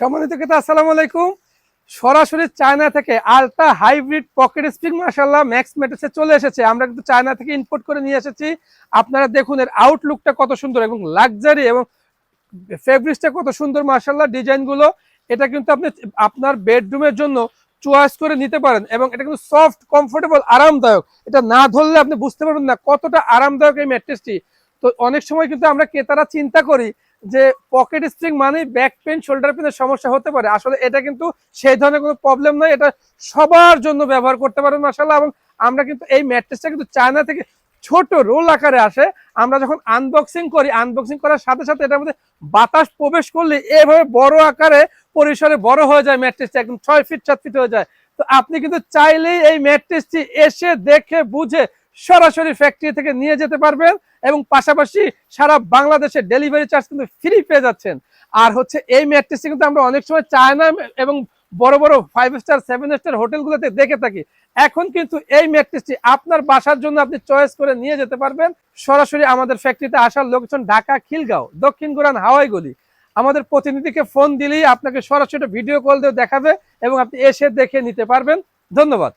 সম্মানিত ক্রেতা আসসালামু আলাইকুম। সরাসরি চায়না থেকে আলট্রা হাইব্রিড পকেট স্প্রিং মাশাআল্লাহ ম্যাক্স ম্যাট্রেসে চলে এসেছে। আমরা কিন্তু চায়না থেকে ইম্পোর্ট করে নিয়ে এসেছি। আপনারা দেখুন এর আউটলুকটা কত সুন্দর এবং লাক্সারি এবং ফেব্রিক্সটা কত সুন্দর মাশাআল্লাহ ডিজাইনগুলো। এটা কিন্তু আপনি আপনার বেডরুমের জন্য চয়েস করে নিতে পারেন এবং এটা কিন্তু সফট কমফোর্টেবল আরামদায়ক। এটা না ধরলে আপনি বুঝতে পারবেন না কতটা আরামদায়ক এই ম্যাট্রেসটি। তো অনেক সময় কিন্তু আমরা ক্রেতারা চিন্তা করি যে পকেট স্প্রিং মানেই ব্যাক পেন শোল্ডার পেনের সমস্যা হতে পারে। আসলে এটা কিন্তু সেই ধরনের কোনো প্রবলেম নয়, এটা সবার জন্য ব্যবহার করতে পারেন মাশাআল্লাহ। এবং আমরা কিন্তু এই ম্যাট্রেসটা কিন্তু চায়না থেকে ছোট রোল আকারে আসে। আমরা যখন আনবক্সিং করি, আনবক্সিং করার সাথে সাথে এটার মধ্যে বাতাস প্রবেশ করলে এভাবে বড় আকারে পরিসরে বড় হয়ে যায় ম্যাট্রেসটা, একদম 6 ফিট 7 ফিট হয়ে যায়। তো আপনি কিন্তু চাইলেই এই ম্যাট্রেসটি এসে দেখে বুঝে সরাসরি ফ্যাক্টরি থেকে নিয়ে যেতে পারবেন এবং পাশাপাশি সারা বাংলাদেশে ডেলিভারি চার্জ কিন্তু ফ্রি পেয়ে যাচ্ছেন। আর হচ্ছে এই ম্যাট্রেসটি কিন্তু আমরা অনেক সময় চায়না এবং বড় বড় 5 স্টার 7 স্টার হোটেলগুলোতে দেখে থাকি। এখন কিন্তু এই ম্যাট্রেসটি আপনার বাসার জন্য আপনি চয়েস করে নিয়ে যেতে পারবেন। সরাসরি আমাদের ফ্যাক্টরিতে আসার লোকেশন ঢাকা খিলগাঁও, দক্ষিণ গুরান হাওয়াই গলি। আমাদের প্রতিনিধিকে ফোন দিলেই আপনাকে সরাসরি ভিডিও কল দিয়ে দেখাবে এবং আপনি এসে দেখে নিতে পারবেন। ধন্যবাদ।